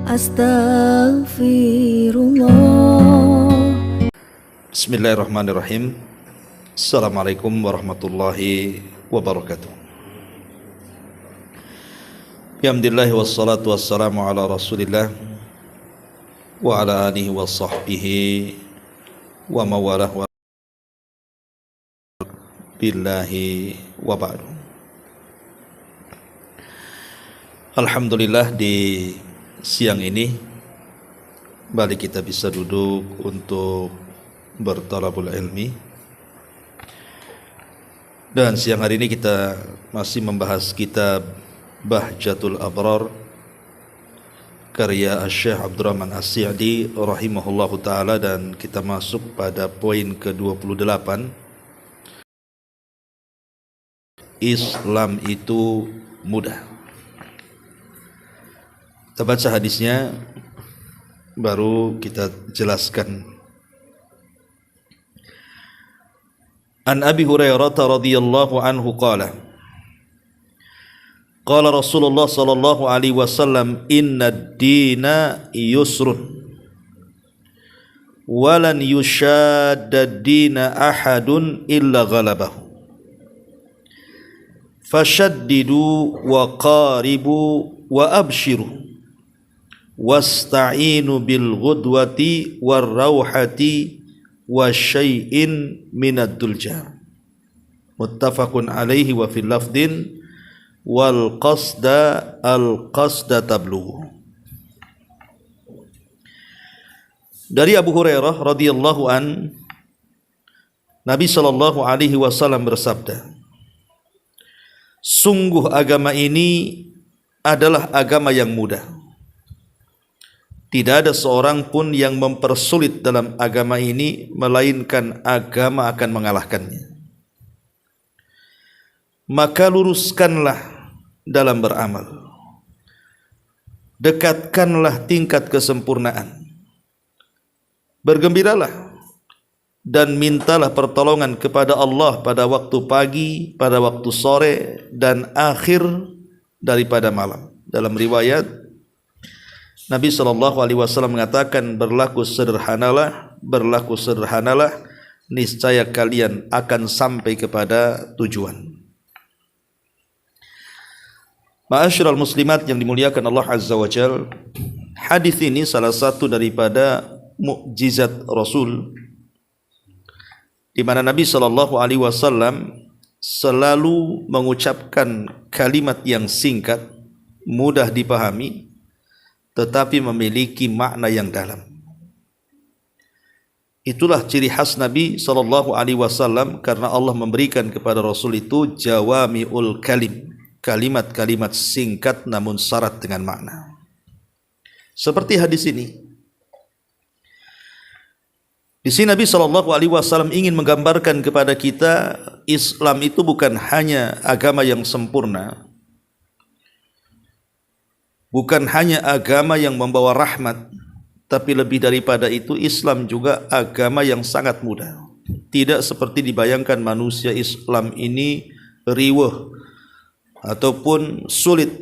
Astaghfirullah. Bismillahirrahmanirrahim. Assalamualaikum warahmatullahi wabarakatuh. Alhamdulillah wassalatu wassalamu ala rasulillah wa ala alihi wa sahbihi wa mawalah wa billahi wa ba'du. Alhamdulillah, di siang ini kembali kita bisa duduk untuk bertalabul ilmi. Dan siang hari ini kita masih membahas kitab Bahjatul Abrar karya Syekh Abdurrahman As-Sa'di rahimahullahu ta'ala, dan kita masuk pada poin ke-28. Islam itu mudah. Kita baca hadisnya, baru kita jelaskan. An Abi Hurairah radhiyallahu anhu qala qala Rasulullah sallallahu alaihi wasallam inna ad-dina yusrun walan yushadda ad-dina ahadun illa ghalabahu fashaddidu wa qaribu wa abshiru wasta'inu bil ghudwati war rauhati wa syai'in minad dulja. Muttafaqun alaihi wa fil lafdin wal qasda al qasda tablughu. Dari Abu Hurairah radhiyallahu an, Nabi sallallahu alaihi wasallam bersabda, sungguh agama ini adalah agama yang mudah. Tidak ada seorang pun yang mempersulit dalam agama ini, melainkan agama akan mengalahkannya. Maka luruskanlah dalam beramal, dekatkanlah tingkat kesempurnaan, bergembiralah dan mintalah pertolongan kepada Allah pada waktu pagi, pada waktu sore, dan akhir daripada malam. Dalam riwayat, Nabi SAW mengatakan, berlaku sederhanalah, niscaya kalian akan sampai kepada tujuan. Ma'asyiral muslimat yang dimuliakan Allah Azza wa Jal, hadis ini salah satu daripada mukjizat Rasul, di mana Nabi SAW selalu mengucapkan kalimat yang singkat, mudah dipahami, tetapi memiliki makna yang dalam. Itulah ciri khas Nabi SAW, karena Allah memberikan kepada Rasul itu jawami'ul kalim, kalimat-kalimat singkat namun syarat dengan makna. Seperti hadis ini. Di sini Nabi SAW ingin menggambarkan kepada kita, Islam itu bukan hanya agama yang sempurna, bukan hanya agama yang membawa rahmat, tapi lebih daripada itu, Islam juga agama yang sangat mudah. Tidak seperti dibayangkan manusia, Islam ini riweh ataupun sulit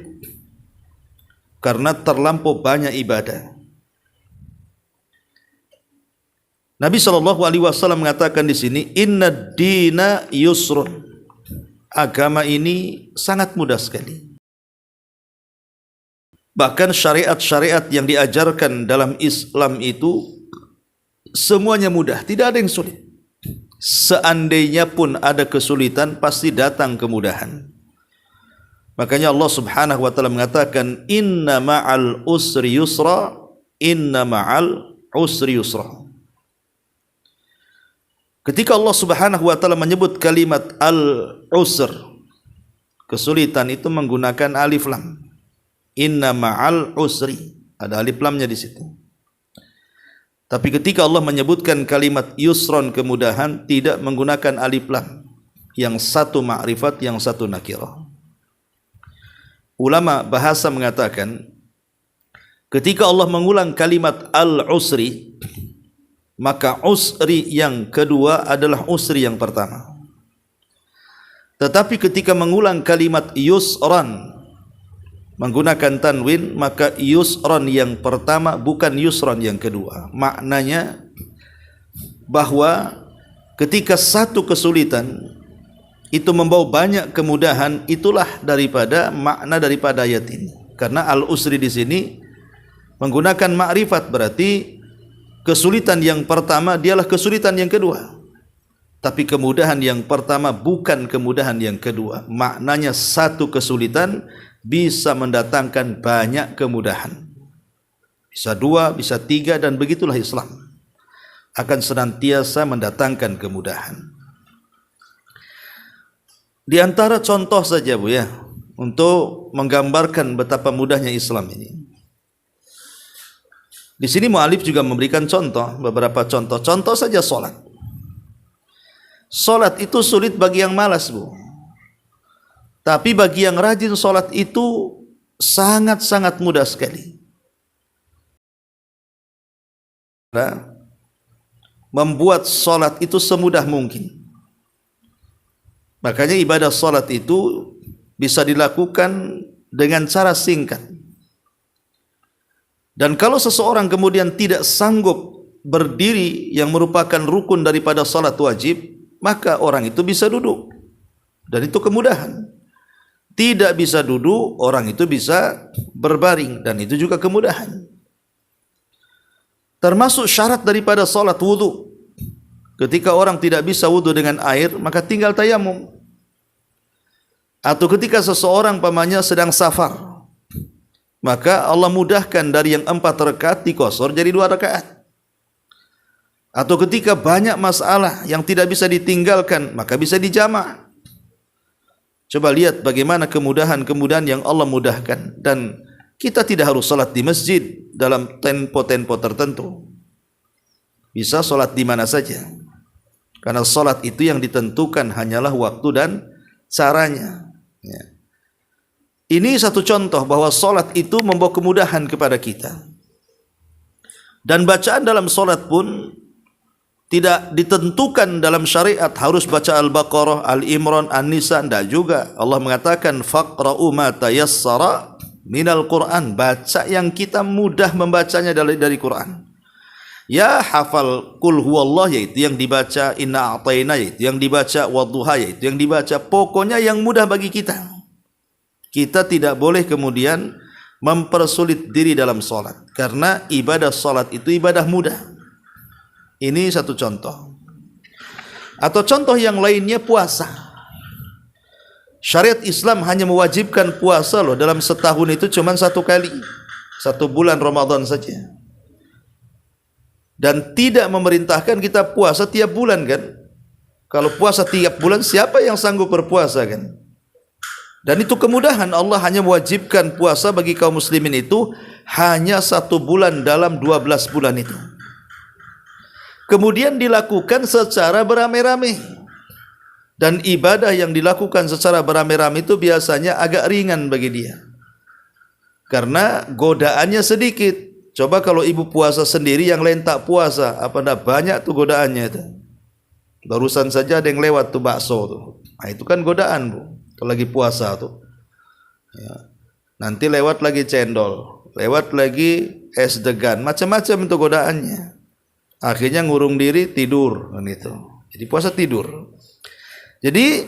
karena terlampau banyak ibadah. Nabi SAW mengatakan di sini, inna dina yusrun, agama ini sangat mudah sekali. Bahkan syariat-syariat yang diajarkan dalam Islam itu semuanya mudah, tidak ada yang sulit. Seandainya pun ada kesulitan, pasti datang kemudahan. Makanya Allah Subhanahu wa taala mengatakan, inna ma'al usri yusra, inna ma'al usri yusra. Ketika Allah Subhanahu wa taala menyebut kalimat al-usr, kesulitan, itu menggunakan alif lam. Inna ma'al usri, ada alif lamnya di situ. Tapi ketika Allah menyebutkan kalimat yusron, kemudahan, tidak menggunakan alif lam. Yang satu ma'rifat, yang satu nakirah. Ulama bahasa mengatakan, ketika Allah mengulang kalimat al-usri, maka usri yang kedua adalah usri yang pertama. Tetapi ketika mengulang kalimat yusran, menggunakan tanwin, maka yusron yang pertama bukan yusron yang kedua. Maknanya bahwa ketika satu kesulitan itu membawa banyak kemudahan, itulah daripada makna daripada ayat ini. Karena al-usri di sini menggunakan ma'rifat, berarti kesulitan yang pertama dialah kesulitan yang kedua. Tapi kemudahan yang pertama bukan kemudahan yang kedua. Maknanya satu kesulitan bisa mendatangkan banyak kemudahan. Bisa dua, bisa tiga, dan begitulah Islam akan senantiasa mendatangkan kemudahan. Di antara contoh saja Bu ya, untuk menggambarkan betapa mudahnya Islam ini. Di sini mu'alif juga memberikan contoh, beberapa contoh. Contoh saja sholat. Sholat itu sulit bagi yang malas Bu. Tapi bagi yang rajin sholat itu sangat-sangat mudah sekali. Membuat sholat itu semudah mungkin. Makanya ibadah sholat itu bisa dilakukan dengan cara singkat. Dan kalau seseorang kemudian tidak sanggup berdiri yang merupakan rukun daripada sholat wajib, maka orang itu bisa duduk, dan itu kemudahan. Tidak bisa duduk, orang itu bisa berbaring, dan itu juga kemudahan. Termasuk syarat daripada salat wudu. Ketika orang tidak bisa wudu dengan air, maka tinggal tayamum. Atau ketika seseorang pamannya sedang safar, maka Allah mudahkan dari yang 4 rakaat dikosor jadi 2 rakaat. Atau ketika banyak masalah yang tidak bisa ditinggalkan, maka bisa dijamak. Coba lihat bagaimana kemudahan-kemudahan yang Allah mudahkan. Dan kita tidak harus salat di masjid dalam tempo-tempo tertentu. Bisa salat di mana saja. Karena salat itu yang ditentukan hanyalah waktu dan caranya. Ya. Ini satu contoh bahwa salat itu membawa kemudahan kepada kita. Dan bacaan dalam salat pun tidak ditentukan dalam syariat harus baca Al-Baqarah, Al-Imran, An-Nisa, tidak juga. Allah mengatakan faqra'u ma tayassara minal Qur'an, baca yang kita mudah membacanya dari Quran. Ya hafal qul huwallah, yaitu yang dibaca, inna a'tayna yaitu yang dibaca, wadduha yaitu yang dibaca, pokoknya yang mudah bagi kita. Kita tidak boleh kemudian mempersulit diri dalam salat, karena ibadah salat itu ibadah mudah. Ini satu contoh. Atau contoh yang lainnya puasa. Syariat Islam hanya mewajibkan puasa loh dalam setahun itu cuma 1 kali. 1 bulan Ramadan saja. Dan tidak memerintahkan kita puasa tiap bulan kan. Kalau puasa tiap bulan siapa yang sanggup berpuasa kan. Dan itu kemudahan, Allah hanya mewajibkan puasa bagi kaum muslimin itu hanya 1 bulan dalam 12 bulan itu. Kemudian dilakukan secara beramai-ramai. Dan ibadah yang dilakukan secara beramai-ramai itu biasanya agak ringan bagi dia. Karena godaannya sedikit. Coba kalau ibu puasa sendiri, yang lain tak puasa, apa enggak banyak tuh godaannya itu. Barusan saja ada yang lewat tuh bakso tuh. Nah, itu kan godaan Bu. Kalau lagi puasa tuh. Ya. Nanti lewat lagi cendol, lewat lagi es degan, macam-macam itu godaannya. Akhirnya ngurung diri tidur kan itu. Jadi puasa tidur. Jadi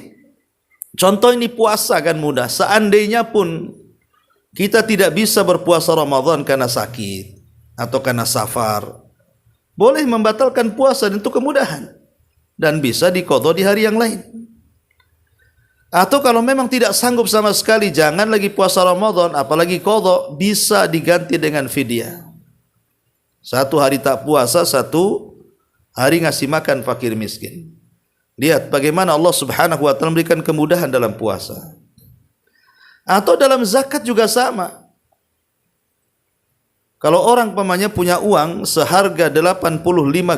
contoh ini puasa kan mudah. Seandainya pun kita tidak bisa berpuasa Ramadan karena sakit atau karena safar, boleh membatalkan puasa, dan itu kemudahan. Dan bisa diqadha di hari yang lain. Atau kalau memang tidak sanggup sama sekali, jangan lagi puasa Ramadan, apalagi qadha, bisa diganti dengan fidyah. 1 hari tak puasa, 1 hari ngasih makan fakir miskin. Lihat bagaimana Allah Subhanahu wa taala memberikan kemudahan dalam puasa. Atau dalam zakat juga sama. Kalau orang pamannya punya uang seharga 85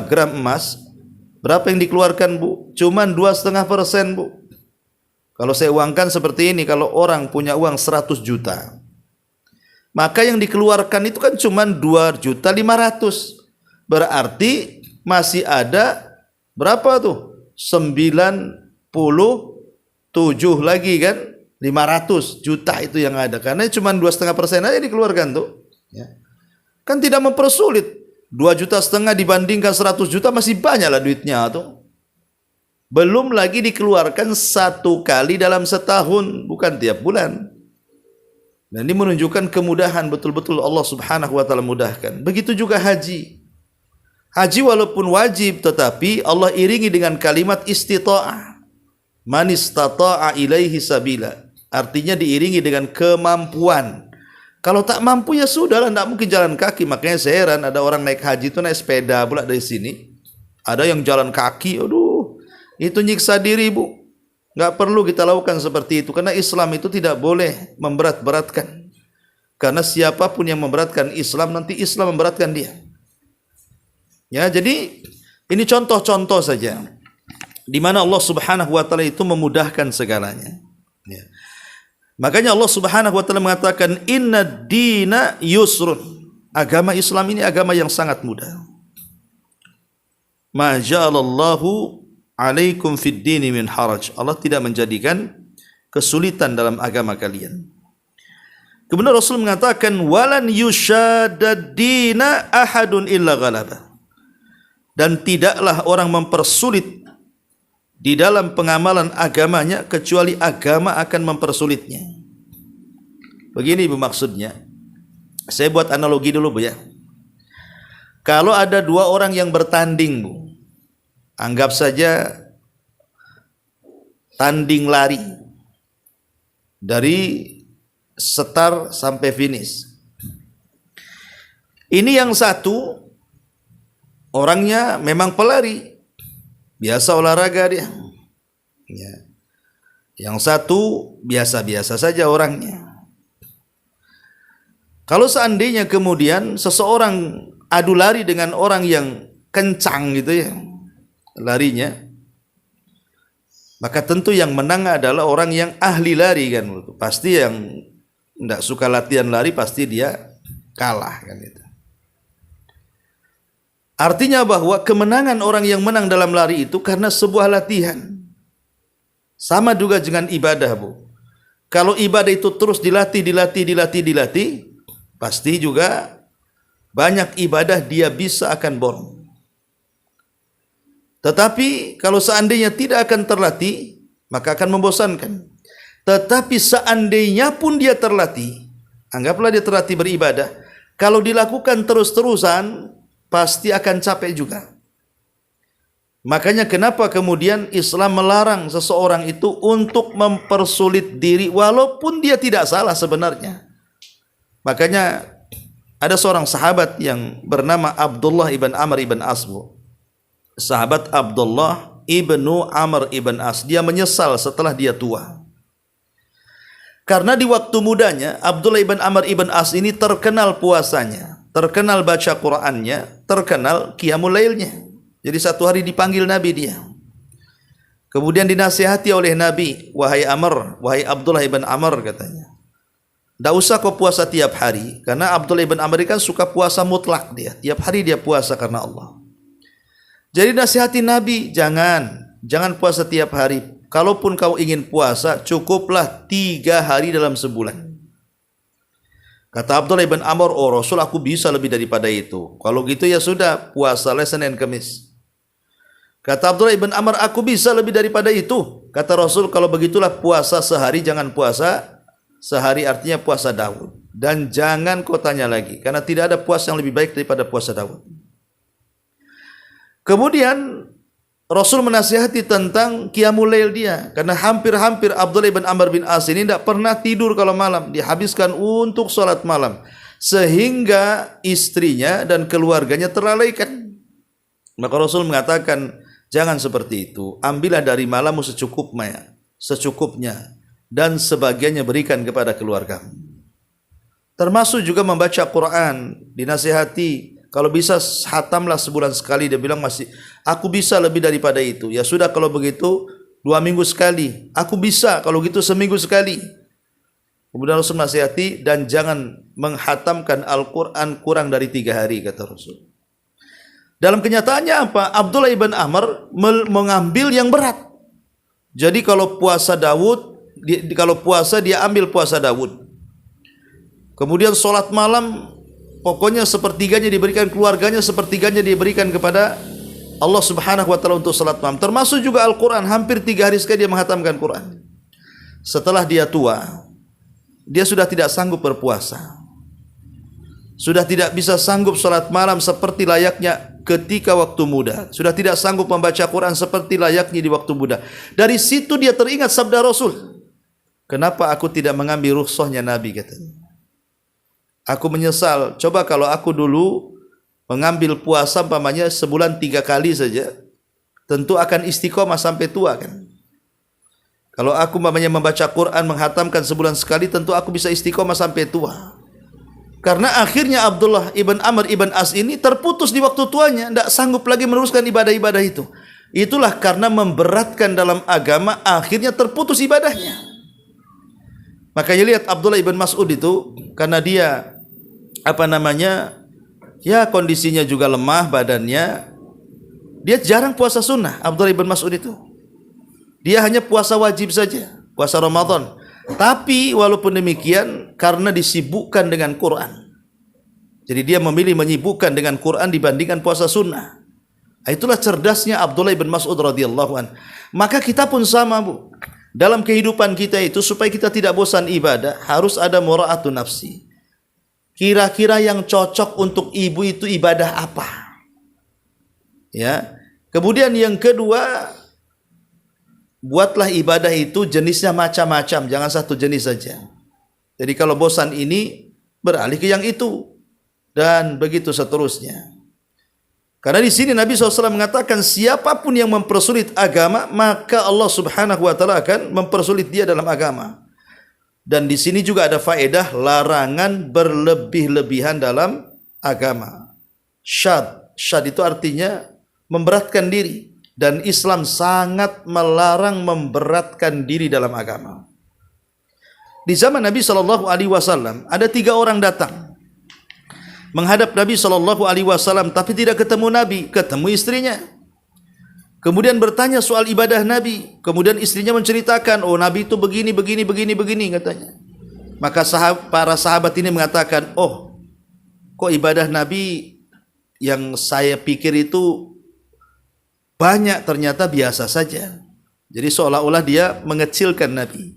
gram emas, berapa yang dikeluarkan Bu? Cuman 2,5%, Bu. Kalau saya uangkan seperti ini, kalau orang punya uang 100 juta, maka yang dikeluarkan itu kan cuma 2.500.000. Berarti masih ada berapa tuh? 97 lagi kan? 500 juta itu yang ada, karena cuma 2,5% aja dikeluarkan tuh. Ya. Kan tidak mempersulit. 2,5 juta dibandingkan 100 juta masih banyak lah duitnya tuh. Belum lagi dikeluarkan satu kali dalam setahun, bukan tiap bulan. Dan ini menunjukkan kemudahan, betul-betul Allah Subhanahu wa taala mudahkan. Begitu juga haji. Haji walaupun wajib, tetapi Allah iringi dengan kalimat istita'ah. Man istata'a ilaihi sabila. Artinya diiringi dengan kemampuan. Kalau tak mampu ya sudahlah, tidak mungkin jalan kaki. Makanya saya heran ada orang naik haji itu naik sepeda pula dari sini. Ada yang jalan kaki, aduh, itu nyiksa diri bu. Nggak perlu kita lakukan seperti itu. Karena Islam itu tidak boleh memberat-beratkan. Karena siapapun yang memberatkan Islam, nanti Islam memberatkan dia. Ya, jadi ini contoh-contoh saja di mana Allah Subhanahu wa taala itu memudahkan segalanya. Ya. Makanya Allah Subhanahu wa taala mengatakan inna dina yusrun. Agama Islam ini agama yang sangat mudah. Ma ja'alallahu alaikum fid dini min haraj. Allah tidak menjadikan kesulitan dalam agama kalian. Kemudian Rasul mengatakan walan yushadad dina ahadun illa ghalaba. Dan tidaklah orang mempersulit di dalam pengamalan agamanya kecuali agama akan mempersulitnya. Begini Bu maksudnya. Saya buat analogi dulu Bu ya. Kalau ada dua orang yang bertanding Bu, anggap saja tanding lari dari start sampai finish. Ini yang satu orangnya memang pelari, biasa olahraga dia. Ya. Yang satu biasa-biasa saja orangnya. Kalau seandainya kemudian seseorang adu lari dengan orang yang kencang gitu ya larinya, maka tentu yang menang adalah orang yang ahli lari kan. Pasti yang tidak suka latihan lari pasti dia kalah kan itu. Artinya bahwa kemenangan orang yang menang dalam lari itu karena sebuah latihan. Sama juga dengan ibadah Bu. Kalau ibadah itu terus dilatih, pasti juga banyak ibadah dia bisa akan bolong. Tetapi kalau seandainya tidak akan terlatih, maka akan membosankan. Tetapi seandainya pun dia terlatih, anggaplah dia terlatih beribadah, kalau dilakukan terus-terusan, pasti akan capek juga. Makanya kenapa kemudian Islam melarang seseorang itu untuk mempersulit diri walaupun dia tidak salah sebenarnya. Makanya ada seorang sahabat yang bernama Abdullah ibn Amr ibn As. Sahabat Abdullah ibnu Amr ibn As, dia menyesal setelah dia tua. Karena di waktu mudanya Abdullah ibn Amr ibn As ini terkenal puasanya, terkenal baca Qur'annya, terkenal qiyamul lailnya. Jadi satu hari dipanggil Nabi dia. Kemudian dinasihati oleh Nabi, wahai Amr, wahai Abdullah ibn Amr katanya. Tidak usah kau puasa tiap hari, karena Abdullah ibn Amr kan suka puasa mutlak dia. Tiap hari dia puasa karena Allah. Jadi nasihati Nabi, jangan puasa tiap hari. Kalaupun kau ingin puasa, cukuplah 3 hari dalam sebulan. Kata Abdullah ibn Amr, oh Rasul aku bisa lebih daripada itu. Kalau gitu ya sudah, puasalah Senin Kamis. Kata Abdullah ibn Amr, aku bisa lebih daripada itu. Kata Rasul, kalau begitulah puasa sehari, jangan puasa sehari, artinya puasa Daud. Dan jangan kau tanya lagi, karena tidak ada puasa yang lebih baik daripada puasa Daud. Kemudian Rasul menasihati tentang qiyamul lail dia, karena hampir-hampir Abdullah bin Amr bin As ini tidak pernah tidur kalau malam, dihabiskan untuk salat malam, sehingga istrinya dan keluarganya terlalaikan. Maka Rasul mengatakan, jangan seperti itu, ambillah dari malammu secukupnya, dan sebagiannya berikan kepada keluargamu. Termasuk juga membaca Quran, dinasihati. Kalau bisa hatamlah sebulan sekali. Dia bilang masih, aku bisa lebih daripada itu. Ya sudah kalau begitu 2 minggu sekali. Aku bisa kalau gitu seminggu sekali. Kemudian Rasul nasihati, dan jangan menghatamkan Al-Quran kurang dari 3 hari kata Rasul. Dalam kenyataannya apa? Abdullah ibn Amr mengambil yang berat. Jadi kalau puasa Daud kalau puasa dia ambil puasa Daud. Kemudian sholat malam, pokoknya sepertiganya diberikan keluarganya, sepertiganya diberikan kepada Allah Subhanahu wa taala untuk sholat malam. Termasuk juga Al-Quran, hampir 3 hari sekali dia menghatamkan Quran. Setelah dia tua, dia sudah tidak sanggup berpuasa, sudah tidak bisa sanggup sholat malam seperti layaknya ketika waktu muda, sudah tidak sanggup membaca Quran seperti layaknya di waktu muda. Dari situ dia teringat sabda Rasul, kenapa aku tidak mengambil rukhsahnya Nabi, katanya. Aku menyesal, coba kalau aku dulu mengambil puasa umpamanya sebulan 3 kali saja, tentu akan istiqomah sampai tua kan. Kalau aku umpamanya membaca Quran, menghatamkan sebulan sekali, tentu aku bisa istiqomah sampai tua. Karena akhirnya Abdullah ibn Amr ibn As ini terputus di waktu tuanya, tidak sanggup lagi meneruskan ibadah-ibadah itu. Itulah karena memberatkan dalam agama, akhirnya terputus ibadahnya. Makanya lihat Abdullah ibn Mas'ud itu, karena dia ya kondisinya juga lemah badannya, dia jarang puasa sunnah. Abdullah ibn Mas'ud itu, dia hanya puasa wajib saja, puasa Ramadan. Tapi walaupun demikian, karena disibukkan dengan Quran, jadi dia memilih menyibukkan dengan Quran dibandingkan puasa sunnah. Itulah cerdasnya Abdullah ibn Mas'ud radhiyallahu an. Maka kita pun sama, Bu. Dalam kehidupan kita itu, supaya kita tidak bosan ibadah, harus ada mura'atun nafsi. Kira-kira yang cocok untuk ibu itu ibadah apa? Ya. Kemudian yang kedua, buatlah ibadah itu jenisnya macam-macam, jangan satu jenis saja. Jadi kalau bosan ini, beralih ke yang itu, dan begitu seterusnya. Karena di sini Nabi SAW mengatakan, siapapun yang mempersulit agama, maka Allah Subhanahu wa taala akan mempersulit dia dalam agama. Dan di sini juga ada faedah larangan berlebih-lebihan dalam agama. Syad itu artinya memberatkan diri, dan Islam sangat melarang memberatkan diri dalam agama. Di zaman Nabi SAW ada 3 orang datang menghadap Nabi SAW, tapi tidak ketemu Nabi, ketemu istrinya. Kemudian bertanya soal ibadah Nabi. Kemudian istrinya menceritakan, oh Nabi itu begini katanya. Maka para sahabat ini mengatakan, oh kok ibadah Nabi yang saya pikir itu banyak, ternyata biasa saja. Jadi seolah-olah dia mengecilkan Nabi.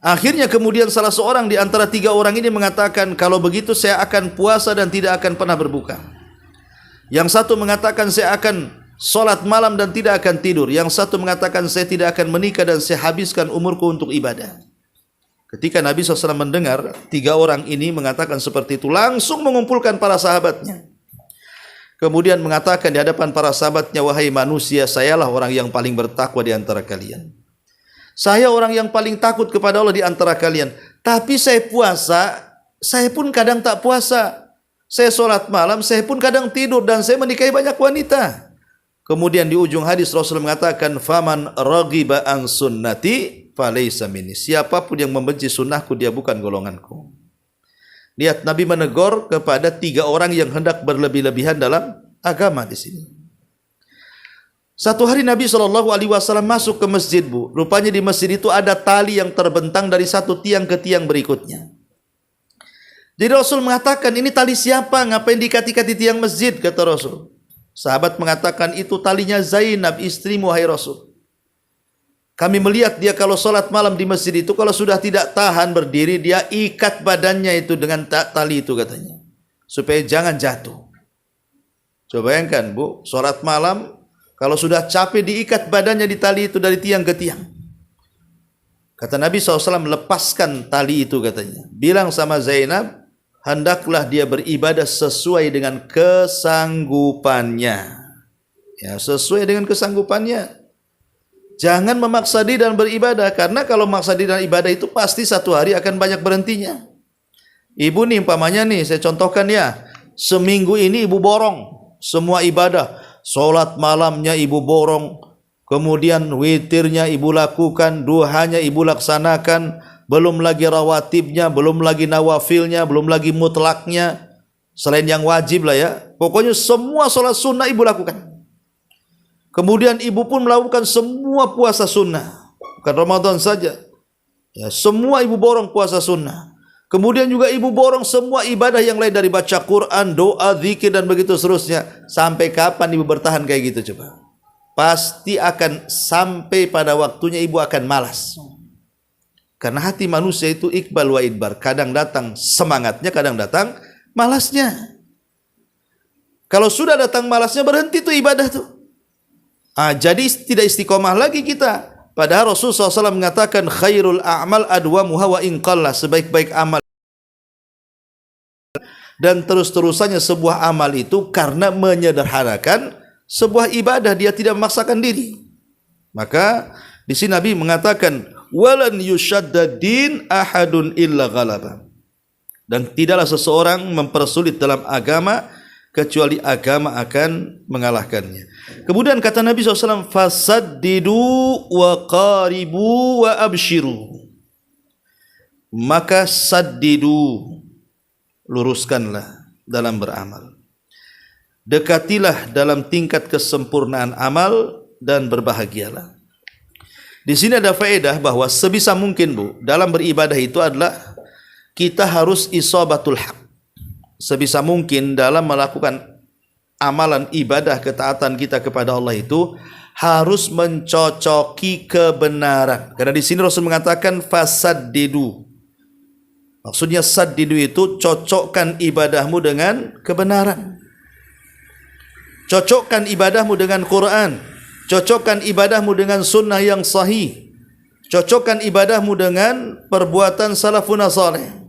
Akhirnya kemudian salah seorang di antara 3 orang ini mengatakan, kalau begitu saya akan puasa dan tidak akan pernah berbuka. Yang satu mengatakan, saya akan sholat malam dan tidak akan tidur. Yang satu mengatakan, saya tidak akan menikah dan saya habiskan umurku untuk ibadah. Ketika Nabi SAW mendengar 3 orang ini mengatakan seperti itu, langsung mengumpulkan para sahabatnya. Kemudian mengatakan di hadapan para sahabatnya, wahai manusia, sayalah orang yang paling bertakwa di antara kalian. Saya orang yang paling takut kepada Allah di antara kalian. Tapi saya puasa, saya pun kadang tak puasa. Saya sholat malam, saya pun kadang tidur, dan saya menikahi banyak wanita. Kemudian di ujung hadis Rasul mengatakan, faman raghiba an sunnati falaysa minni. Siapapun yang membenci sunnahku, dia bukan golonganku. Lihat, Nabi menegur kepada 3 orang yang hendak berlebih-lebihan dalam agama di sini. Satu hari Nabi SAW masuk ke masjid, Bu. Rupanya di masjid itu ada tali yang terbentang dari satu tiang ke tiang berikutnya. Jadi Rasul mengatakan, ini tali siapa? Ngapain diikat-ikat di tiang masjid? Kata Rasul. Sahabat mengatakan, itu talinya Zainab, istrimu, wahai Rasul. Kami melihat dia kalau sholat malam di masjid itu, kalau sudah tidak tahan berdiri, dia ikat badannya itu dengan tali itu katanya, supaya jangan jatuh. Coba bayangkan, Bu, sholat malam, kalau sudah capek diikat badannya di tali itu dari tiang ke tiang. Kata Nabi SAW, lepaskan tali itu katanya. Bilang sama Zainab, hendaklah dia beribadah sesuai dengan kesanggupannya. Ya, sesuai dengan kesanggupannya. Jangan memaksa diri dalam beribadah, karena kalau memaksa diri dalam ibadah itu pasti satu hari akan banyak berhentinya. Ibu nih umpamanya nih, saya contohkan ya, seminggu ini ibu borong semua ibadah. Sholat malamnya ibu borong, kemudian witirnya ibu lakukan, duhanya ibu laksanakan, belum lagi rawatibnya, belum lagi nawafilnya, belum lagi mutlaknya, selain yang wajib lah ya. Pokoknya semua sholat sunnah ibu lakukan. Kemudian ibu pun melakukan semua puasa sunnah, bukan Ramadan saja. Ya, semua ibu borong puasa sunnah. Kemudian juga ibu borong semua ibadah yang lain dari baca Quran, doa, zikir dan begitu seterusnya. Sampai kapan ibu bertahan kayak gitu coba? Pasti akan sampai pada waktunya ibu akan malas. Karena hati manusia itu iqbal wa idbar. Kadang datang semangatnya, kadang datang malasnya. Kalau sudah datang malasnya, berhenti tuh ibadah tuh. Jadi tidak istiqomah lagi kita. Padahal Rasulullah SAW mengatakan khairul a'mal adwamuha wa in qalla, sebaik-baik amal dan terus-terusannya sebuah amal itu karena menyederhanakan sebuah ibadah, dia tidak memaksakan diri. Maka di sini Nabi mengatakan walan yushadda din ahadun illa ghalaba, dan tidaklah seseorang mempersulit dalam agama kecuali agama akan mengalahkannya. Kemudian kata Nabi SAW, fasaddidu wa qaribu wa abshiru. Maka saddidu, luruskanlah dalam beramal. Dekatilah dalam tingkat kesempurnaan amal dan berbahagialah. Di sini ada faedah bahwa sebisa mungkin Bu, dalam beribadah itu adalah kita harus isabatul haq. Sebisa mungkin dalam melakukan amalan ibadah ketaatan kita kepada Allah itu harus mencocoki kebenaran. Karena di sini Rasul mengatakan fasaddidu. Maksudnya saddidu itu cocokkan ibadahmu dengan kebenaran. Cocokkan ibadahmu dengan Quran. Cocokkan ibadahmu dengan sunnah yang sahih. Cocokkan ibadahmu dengan perbuatan salafun saleh.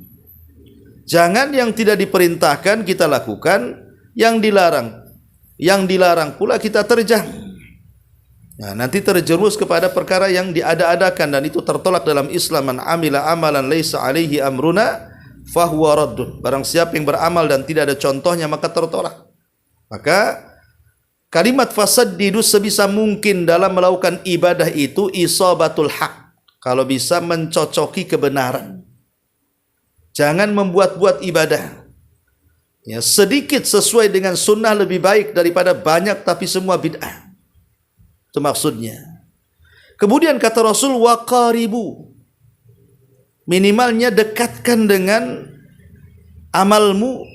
Jangan yang tidak diperintahkan kita lakukan, yang dilarang pula kita terjang. Nah, nanti terjerumus kepada perkara yang diada-adakan, dan itu tertolak dalam Islam. Man amila amalan laisa alaihi amruna fahuwa raddun. Barang siapa yang beramal dan tidak ada contohnya maka tertolak. Maka kalimat fasaddidu sebisa mungkin dalam melakukan ibadah itu isabatul haq. Kalau bisa mencocoki kebenaran. Jangan membuat-buat ibadah. Ya, sedikit sesuai dengan sunnah lebih baik daripada banyak tapi semua bid'ah. Itu maksudnya. Kemudian kata Rasul waqaribu. Minimalnya dekatkan dengan amalmu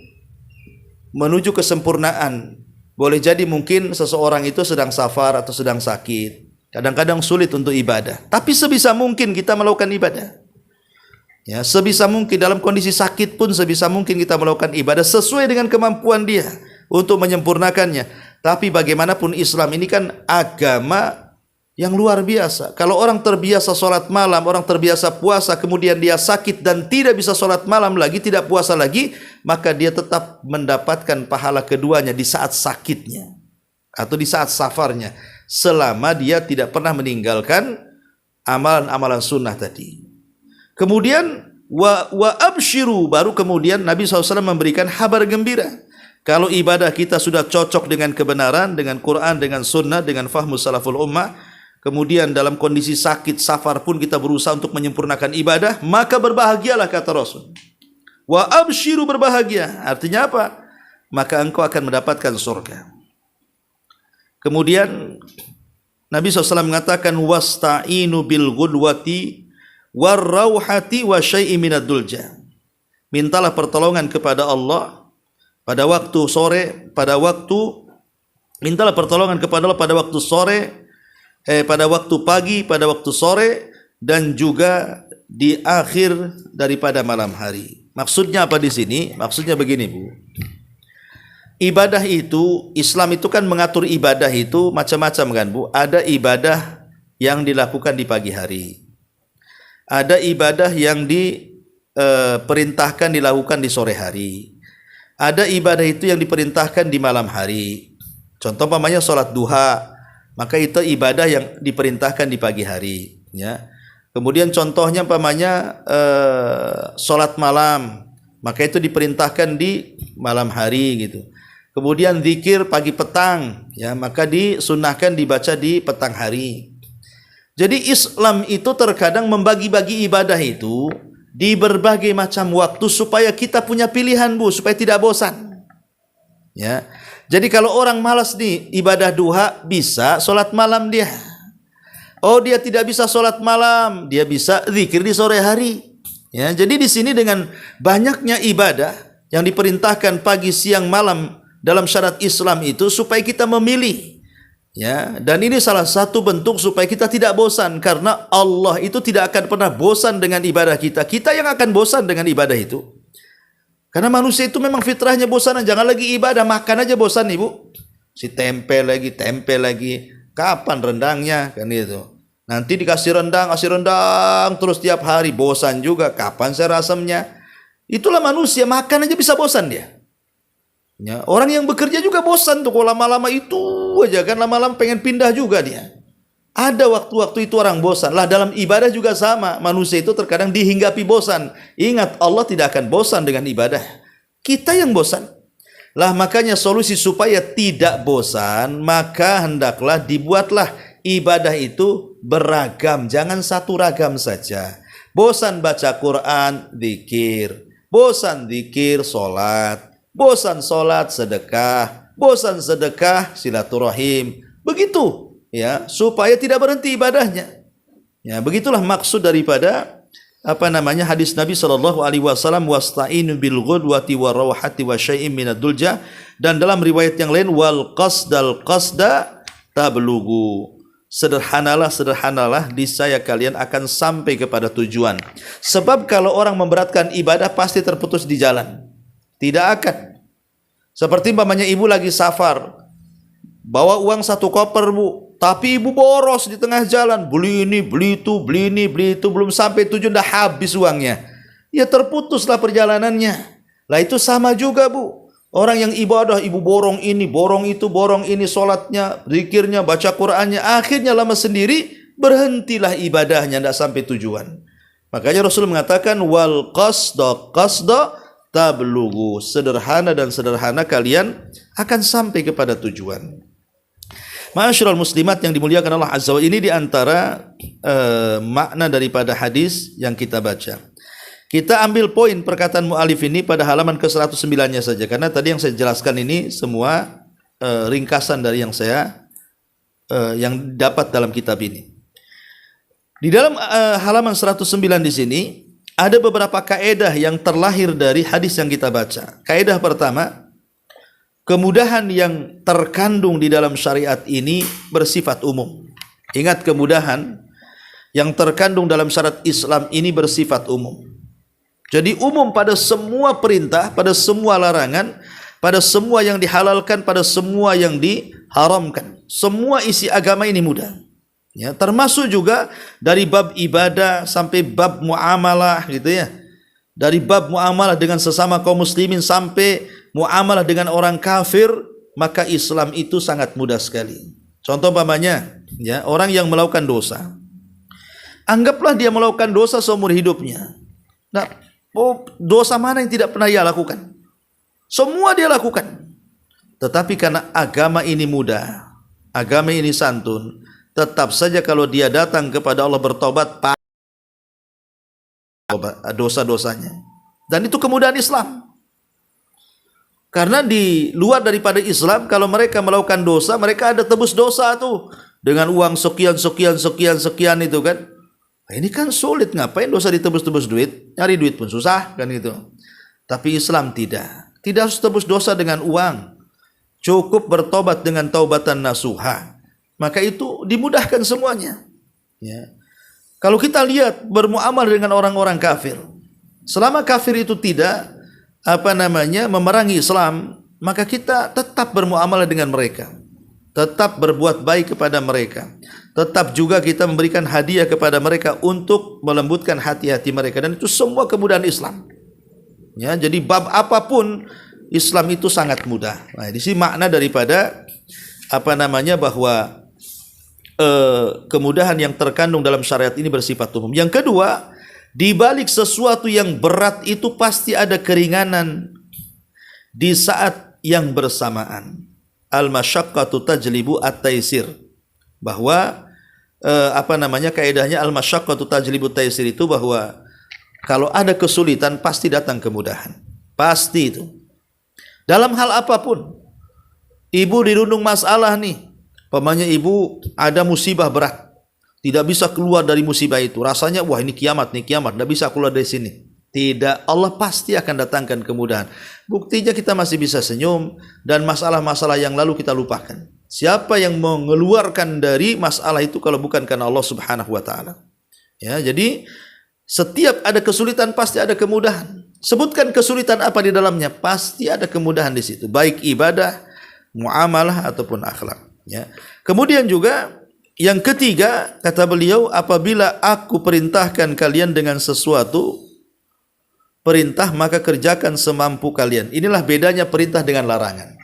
menuju kesempurnaan. Boleh jadi mungkin seseorang itu sedang safar atau sedang sakit. Kadang-kadang sulit untuk ibadah. Tapi sebisa mungkin kita melakukan ibadah. Ya, sebisa mungkin dalam kondisi sakit pun sebisa mungkin kita melakukan ibadah sesuai dengan kemampuan dia untuk menyempurnakannya. Tapi bagaimanapun Islam ini kan agama yang luar biasa. Kalau orang terbiasa sholat malam, orang terbiasa puasa, kemudian dia sakit dan tidak bisa sholat malam lagi, tidak puasa lagi, maka dia tetap mendapatkan pahala keduanya di saat sakitnya atau di saat safarnya, selama dia tidak pernah meninggalkan amalan-amalan sunnah tadi. Kemudian wa abshiru, baru kemudian Nabi SAW memberikan kabar gembira. Kalau ibadah kita sudah cocok dengan kebenaran, dengan Quran, dengan sunnah, dengan fahmu salaful ummah, kemudian dalam kondisi sakit, safar pun kita berusaha untuk menyempurnakan ibadah, maka berbahagialah kata Rasul. Wa abshiru, berbahagia. Artinya apa? Maka engkau akan mendapatkan surga. Kemudian Nabi SAW mengatakan wasta'inu bil ghudwati warrauhati wa syai'i minad dulja. Mintalah pertolongan kepada Allah pada waktu sore, mintalah pertolongan kepada Allah pada waktu sore, pada waktu pagi, pada waktu sore, dan juga di akhir daripada malam hari. Maksudnya apa di sini? Maksudnya begini, Bu. Ibadah itu, Islam itu kan mengatur ibadah itu macam-macam kan, Bu. Ada ibadah yang dilakukan di pagi hari. Ada ibadah yang diperintahkan dilakukan di sore hari. Ada ibadah itu yang diperintahkan di malam hari. Contoh umpamanya sholat duha, maka itu ibadah yang diperintahkan di pagi hari. Ya. Kemudian contohnya umpamanya sholat malam, maka itu diperintahkan di malam hari gitu. Kemudian zikir pagi petang, ya, maka disunnahkan dibaca di petang hari. Jadi Islam itu terkadang membagi-bagi ibadah itu di berbagai macam waktu supaya kita punya pilihan, Bu, supaya tidak bosan. Ya. Jadi kalau orang malas nih ibadah duha, bisa sholat malam dia. Oh, dia tidak bisa sholat malam, dia bisa zikir di sore hari. Ya, jadi di sini dengan banyaknya ibadah yang diperintahkan pagi, siang, malam dalam syariat Islam itu supaya kita memilih. Ya, dan ini salah satu bentuk supaya kita tidak bosan, karena Allah itu tidak akan pernah bosan dengan ibadah kita. Kita yang akan bosan dengan ibadah itu. Karena manusia itu memang fitrahnya bosan. Jangan lagi ibadah, makan aja bosan, Ibu. Si tempe lagi. Kapan rendangnya? Kan itu. Nanti dikasih rendang, terus tiap hari, bosan juga. Kapan saya rasamnya? Itulah manusia, makan aja bisa bosan dia. Ya, orang yang bekerja juga bosan tuh, kalau lama-lama itu aja kan, lama-lama pengen pindah juga dia. Ada waktu-waktu itu orang bosan. Lah dalam ibadah juga sama, manusia itu terkadang dihinggapi bosan. Ingat, Allah tidak akan bosan dengan ibadah. Kita yang bosan. Lah makanya solusi supaya tidak bosan, maka hendaklah dibuatlah ibadah itu beragam, jangan satu ragam saja. Bosan baca Quran, zikir. Bosan zikir, salat. Bosan salat, sedekah. Bosan sedekah, silaturahim. Begitu, ya, supaya tidak berhenti ibadahnya. Ya, begitulah maksud daripada hadis Nabi sallallahu alaihi wasallam, wasta'inu bil ghudwati warawhati wa syai'in minad dulja, dan dalam riwayat yang lain wal qasda tablughu. Sederhanalah, niscaya kalian akan sampai kepada tujuan. Sebab kalau orang memberatkan ibadah pasti terputus di jalan. Tidak akan. Seperti umpamanya ibu lagi safar, bawa uang 1 koper, Bu, tapi ibu boros di tengah jalan, beli ini, beli itu, belum sampai tujuan dah habis uangnya. Ya terputuslah perjalanannya. Lah itu sama juga, Bu. Orang yang ibadah, ibu borong ini, borong itu, borong ini, salatnya, zikirnya, baca Qur'annya, akhirnya lama sendiri berhentilah ibadahnya, tidak sampai tujuan. Makanya Rasul mengatakan wal qasda tablughu, sederhana dan sederhana kalian akan sampai kepada tujuan. Ma'asyiral muslimat yang dimuliakan Allah Azza wa, ini diantara makna daripada hadis yang kita baca. Kita ambil poin perkataan mu'alif ini pada halaman ke-109-nya saja, karena tadi yang saya jelaskan ini semua ringkasan dari yang saya yang dapat dalam kitab ini. Di dalam halaman 109 di sini ada beberapa kaedah yang terlahir dari hadis yang kita baca. Kaedah pertama, kemudahan yang terkandung di dalam syariat ini bersifat umum. Ingat, kemudahan yang terkandung dalam syariat Islam ini bersifat umum. Jadi umum pada semua perintah, pada semua larangan, pada semua yang dihalalkan, pada semua yang diharamkan. Semua isi agama ini mudah. Ya, termasuk juga dari bab ibadah sampai bab muamalah, gitu ya. Dari bab muamalah dengan sesama kaum muslimin sampai muamalah dengan orang kafir, maka Islam itu sangat mudah sekali. Contoh umpamanya, ya, orang yang melakukan dosa. Anggaplah dia melakukan dosa seumur hidupnya. Nah, dosa mana yang tidak pernah ia lakukan? Semua dia lakukan. Tetapi karena agama ini mudah, agama ini santun, tetap saja kalau dia datang kepada Allah bertobat, dosa-dosanya. Dan itu kemudahan Islam. Karena di luar daripada Islam, kalau mereka melakukan dosa, mereka ada tebus dosa tuh dengan uang sekian itu kan. Nah, ini kan sulit, ngapain dosa ditebus-tebus duit? Nyari duit pun susah kan gitu. Tapi Islam tidak. Tidak harus tebus dosa dengan uang. Cukup bertobat dengan taubatan nasuha. Maka itu dimudahkan semuanya. Ya. Kalau kita lihat bermuamal dengan orang-orang kafir, selama kafir itu tidak memerangi Islam, maka kita tetap bermuamalah dengan mereka, tetap berbuat baik kepada mereka, tetap juga kita memberikan hadiah kepada mereka untuk melembutkan hati-hati mereka, dan itu semua kemudahan Islam. Ya, jadi bab apapun Islam itu sangat mudah. Nah, di sini makna daripada bahwa kemudahan yang terkandung dalam syariat ini bersifat umum. Yang kedua, di balik sesuatu yang berat itu pasti ada keringanan di saat yang bersamaan. Al-masyaqqatu tajlibu at-taisir. Bahwa kaidahnya al-masyaqqatu tajlibu at-taisir itu bahwa kalau ada kesulitan pasti datang kemudahan. Pasti itu. Dalam hal apapun. Ibu dirundung masalah nih. Pemanya ibu ada musibah berat. Tidak bisa keluar dari musibah itu. Rasanya wah ini kiamat nih, kiamat, tidak bisa keluar dari sini. Tidak, Allah pasti akan datangkan kemudahan. Buktinya kita masih bisa senyum dan masalah-masalah yang lalu kita lupakan. Siapa yang mengeluarkan dari masalah itu kalau bukan karena Allah Subhanahu wa taala? Ya, jadi setiap ada kesulitan pasti ada kemudahan. Sebutkan kesulitan apa di dalamnya, pasti ada kemudahan di situ, baik ibadah, muamalah ataupun akhlak, ya. Kemudian juga yang ketiga, kata beliau, apabila aku perintahkan kalian dengan sesuatu perintah, maka kerjakan semampu kalian. Inilah bedanya perintah dengan larangan.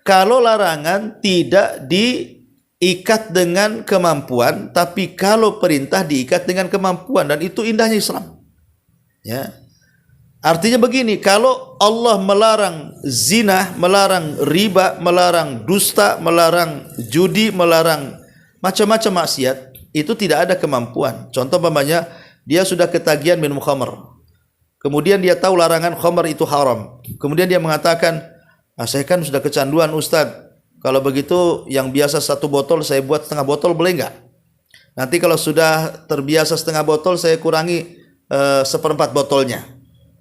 Kalau larangan tidak diikat dengan kemampuan, tapi kalau perintah diikat dengan kemampuan, dan itu indahnya Islam. Ya. Artinya begini, kalau Allah melarang zina, melarang riba, melarang dusta, melarang judi, melarang macam-macam maksiat, itu tidak ada kemampuan. Contoh umpamanya, dia sudah ketagihan minum khamr. Kemudian dia tahu larangan khamr itu haram. Kemudian dia mengatakan, saya kan sudah kecanduan Ustadz. Kalau begitu yang biasa 1 botol saya buat setengah botol, boleh enggak? Nanti kalau sudah terbiasa setengah botol saya kurangi 1/4 botolnya.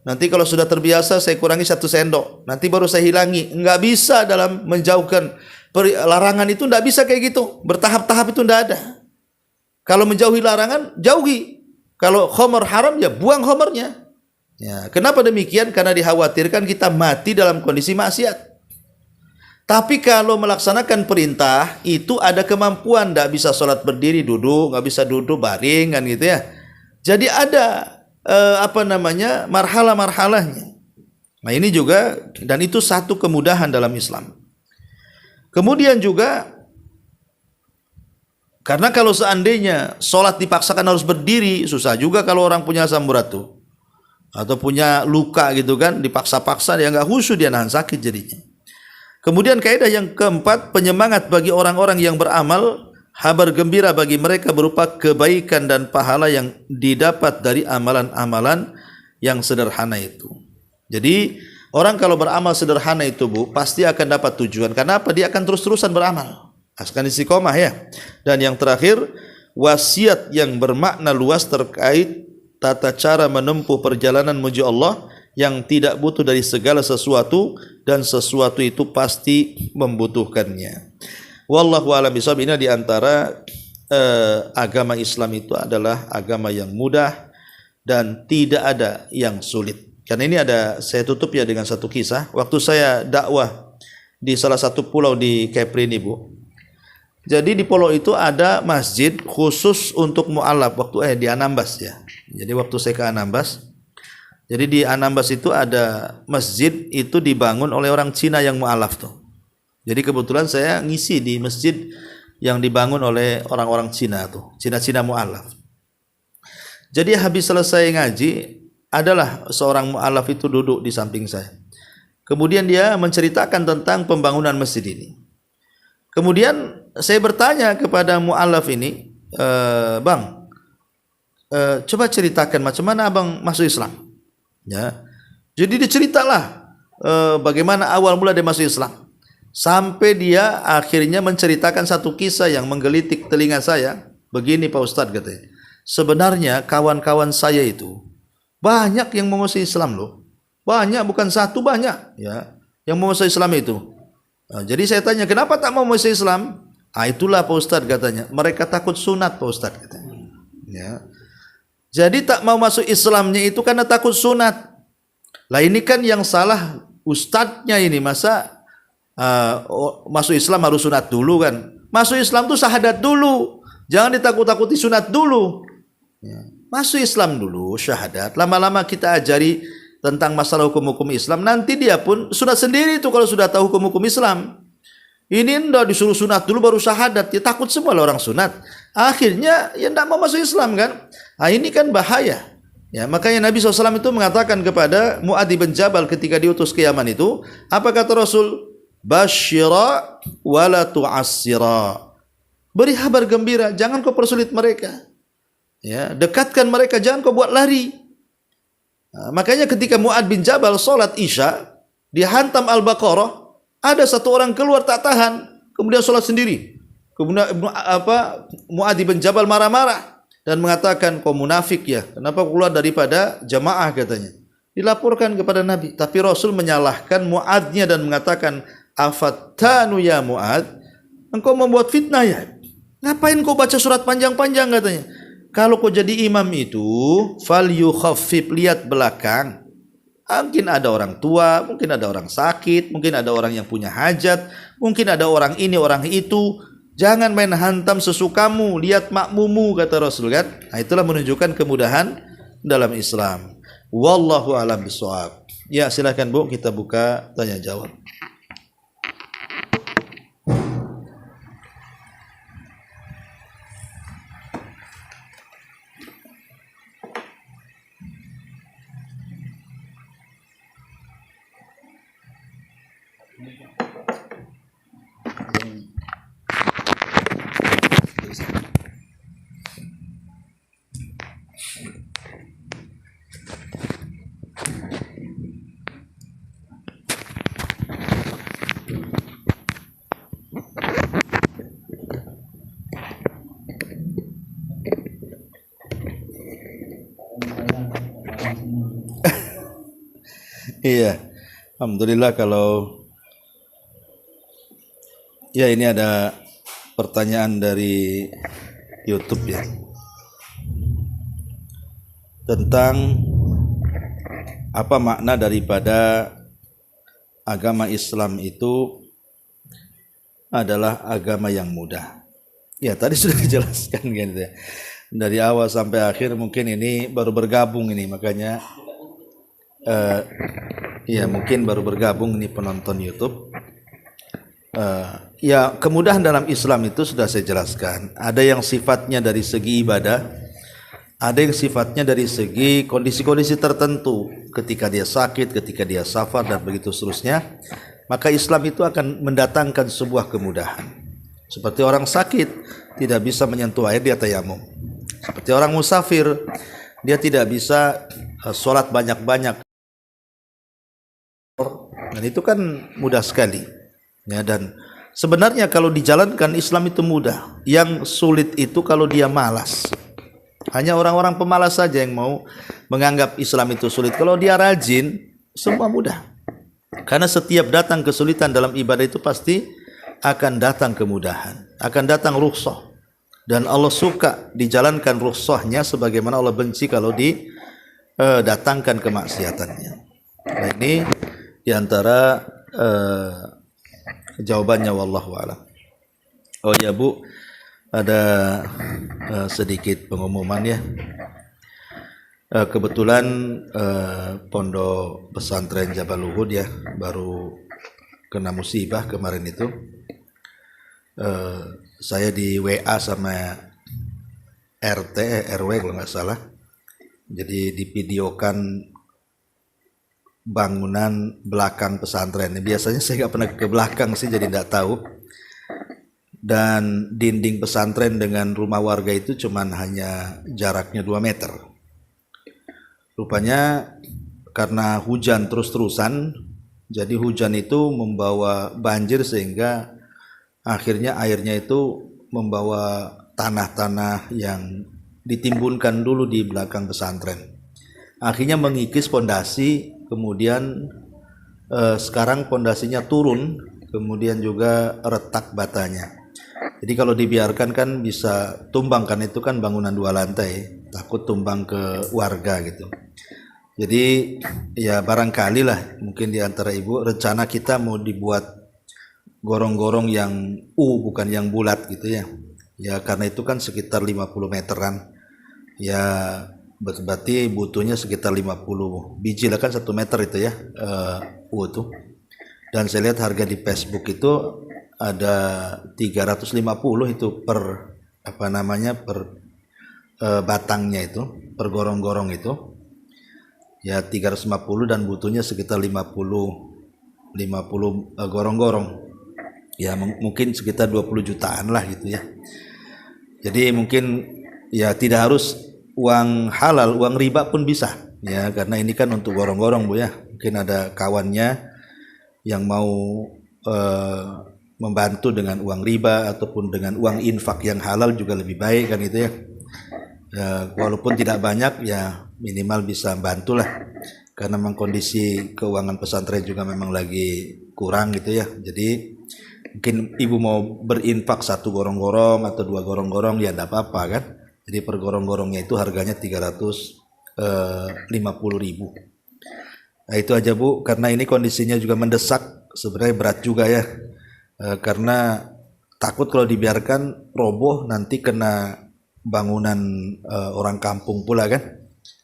Nanti kalau sudah terbiasa saya kurangi 1 sendok. Nanti baru saya hilangi. Enggak bisa dalam menjauhkan larangan itu, enggak bisa kayak gitu. Bertahap-tahap itu enggak ada. Kalau menjauhi larangan, jauhi. Kalau khamr haram, ya buang khamrnya. Ya, kenapa demikian? Karena dikhawatirkan kita mati dalam kondisi maksiat. Tapi kalau melaksanakan perintah, itu ada kemampuan. Enggak bisa sholat berdiri, duduk. Enggak bisa duduk, baring kan gitu ya. Jadi ada marhalah-marhalahnya. Nah ini juga, dan itu satu kemudahan dalam Islam. Kemudian juga, karena kalau seandainya sholat dipaksakan harus berdiri, susah juga kalau orang punya asam urat tuh, atau punya luka gitu kan, dipaksa-paksa dia nggak khusyuk, dia nahan sakit jadinya. Kemudian kaidah yang keempat, penyemangat bagi orang-orang yang beramal, kabar gembira bagi mereka berupa kebaikan dan pahala yang didapat dari amalan-amalan yang sederhana itu. Jadi orang kalau beramal sederhana itu Bu, pasti akan dapat tujuan. Karena apa? Dia akan terus-terusan beramal, akan istiqomah ya. Dan yang terakhir, wasiat yang bermakna luas terkait tata cara menempuh perjalanan menuju Allah yang tidak butuh dari segala sesuatu, dan sesuatu itu pasti membutuhkannya. Wallahu a'lam bishawab. Ini di antara agama Islam itu adalah agama yang mudah dan tidak ada yang sulit. Karena ini ada, saya tutup ya dengan satu kisah. Waktu saya dakwah di salah satu pulau di Kepri ini Bu. Jadi di pulau itu ada masjid khusus untuk mu'alaf waktu di Anambas ya. Jadi waktu saya ke Anambas, jadi di Anambas itu ada masjid itu dibangun oleh orang Cina yang mu'alaf tuh. Jadi kebetulan saya ngisi di masjid yang dibangun oleh orang-orang Cina tuh, Cina-Cina mu'alaf. Jadi habis selesai ngaji, adalah seorang mu'alaf itu duduk di samping saya. Kemudian dia menceritakan tentang pembangunan masjid ini. Kemudian saya bertanya kepada mu'alaf ini, Bang, coba ceritakan macam mana abang masuk Islam. Ya, jadi diceritalah bagaimana awal mula dia masuk Islam. Sampai dia akhirnya menceritakan satu kisah yang menggelitik telinga saya. Begini Pak Ustadz katanya, sebenarnya kawan-kawan saya itu banyak yang mau masuk Islam loh. Banyak, bukan satu, banyak ya yang mau masuk Islam itu. Nah, jadi saya tanya, kenapa tak mau masuk Islam? Itulah Pak Ustadz katanya, mereka takut sunat Pak Ustadz katanya. Ya. Jadi tak mau masuk Islamnya itu karena takut sunat. Lah ini kan yang salah ustadznya ini, masa masuk Islam harus sunat dulu kan? Masuk Islam tuh syahadat dulu, jangan ditakut-takuti sunat dulu. Ya. Masuk Islam dulu, syahadat. Lama-lama kita ajari tentang masalah hukum-hukum Islam. Nanti dia pun sunat sendiri itu kalau sudah tahu hukum-hukum Islam. Ini ndak disuruh sunat dulu baru syahadat. Ya takut semua orang sunat. Akhirnya ya ndak mau masuk Islam kan? Nah, ini kan bahaya. Ya, makanya Nabi SAW itu mengatakan kepada Mu'adz bin Jabal ketika diutus ke Yaman itu, apa kata Rasul? Basyira wala tu'assira. Beri kabar gembira, jangan kau persulit mereka. Ya, dekatkan mereka, jangan kau buat lari. Nah, makanya ketika Mu'adz bin Jabal salat Isya, dihantam Al-Baqarah, ada satu orang keluar tak tahan, kemudian salat sendiri. Kemudian Mu'adz bin Jabal marah-marah dan mengatakan, kau munafik ya, kenapa keluar daripada jamaah katanya. Dilaporkan kepada Nabi, tapi Rasul menyalahkan Mu'adznya dan mengatakan, afattanu ya Mu'adz, engkau membuat fitnah ya. Ngapain kau baca surat panjang-panjang katanya. Kalau kau jadi imam itu, fal yukhaffif, lihat belakang. Mungkin ada orang tua, mungkin ada orang sakit, mungkin ada orang yang punya hajat, mungkin ada orang ini, orang itu. Jangan main hantam sesukamu, lihat makmumu, kata Rasul kan. Nah, itulah menunjukkan kemudahan dalam Islam. Wallahu a'lam bishawab. Ya, silakan Bu, kita buka tanya jawab. Iya, alhamdulillah. Kalau ya, ini ada pertanyaan dari YouTube ya, tentang apa makna daripada agama Islam itu adalah agama yang mudah. Ya, tadi sudah dijelaskan gitu ya. Dari awal sampai akhir, mungkin ini baru bergabung ini, makanya ya mungkin baru bergabung ini penonton YouTube. Ya, kemudahan dalam Islam itu sudah saya jelaskan. Ada yang sifatnya dari segi ibadah, ada yang sifatnya dari segi kondisi-kondisi tertentu, ketika dia sakit, ketika dia safar, dan begitu seterusnya. Maka Islam itu akan mendatangkan sebuah kemudahan. Seperti orang sakit tidak bisa menyentuh air, dia tayamum. Seperti orang musafir, dia tidak bisa sholat banyak-banyak. Dan itu kan mudah sekali ya. Dan sebenarnya kalau dijalankan Islam itu mudah. Yang sulit itu kalau dia malas. Hanya orang-orang pemalas saja yang mau menganggap Islam itu sulit. Kalau dia rajin, semua mudah. Karena setiap datang kesulitan dalam ibadah itu pasti akan datang kemudahan, akan datang rukhsah. Dan Allah suka dijalankan rukhsahnya, sebagaimana Allah benci kalau didatangkan kemaksiatannya. Nah, ini diantara jawabannya, wallahu a'lam. Oh ya Bu, ada sedikit pengumuman ya. Kebetulan pondok pesantren Jabal Uhud ya baru kena musibah kemarin itu. Saya di WA sama RT RW kalau nggak salah. Jadi divideokan bangunan belakang pesantren. Biasanya saya nggak pernah ke belakang sih, jadi nggak tahu. Dan dinding pesantren dengan rumah warga itu cuman hanya jaraknya 2 meter. Rupanya karena hujan terus-terusan, jadi hujan itu membawa banjir sehingga akhirnya airnya itu membawa tanah-tanah yang ditimbunkan dulu di belakang pesantren. Akhirnya mengikis pondasi, kemudian sekarang pondasinya turun, kemudian juga retak batanya. Jadi kalau dibiarkan kan bisa tumbang, kan itu kan bangunan 2 lantai, takut tumbang ke warga gitu. Jadi ya barangkali lah mungkin di antara ibu rencana kita mau dibuat gorong-gorong yang bukan yang bulat gitu ya. Ya karena itu kan sekitar 50 meteran. Ya berarti butuhnya sekitar 50 biji lah, kan 1 meter itu ya tuh. Dan saya lihat harga di Facebook itu ada 350 itu per per batangnya itu, per gorong-gorong itu. Ya 350 dan butuhnya sekitar 50 gorong-gorong. Ya mungkin sekitar 20 jutaan lah gitu ya. Jadi mungkin ya tidak harus uang halal, uang riba pun bisa ya, karena ini kan untuk gorong-gorong Bu ya. Mungkin ada kawannya yang mau membantu dengan uang riba ataupun dengan uang infak yang halal juga lebih baik kan itu ya. Walaupun tidak banyak ya minimal bisa bantulah, karena memang kondisi keuangan pesantren juga memang lagi kurang gitu ya. Jadi mungkin ibu mau berinfak 1 gorong-gorong atau 2 gorong-gorong ya tidak apa-apa kan. Jadi per gorong-gorongnya itu harganya 350.000. Nah itu aja Bu, karena ini kondisinya juga mendesak, sebenarnya berat juga ya. Karena takut kalau dibiarkan roboh nanti kena bangunan orang kampung pula kan,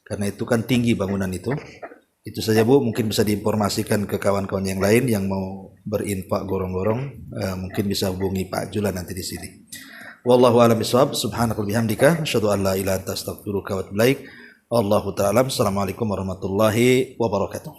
karena itu kan tinggi bangunan itu. Itu saja Bu, mungkin bisa diinformasikan ke kawan-kawan yang lain yang mau berinfak gorong-gorong, mungkin bisa hubungi Pak Jula nanti di sini. Wallahu a'lam bishawab. Subhanaka wa bihamdika asyhadu an la ilaha illa anta astaghfiruka wa atubu ilaik. Wallahu ta'ala. Assalamualaikum warahmatullahi wabarakatuh.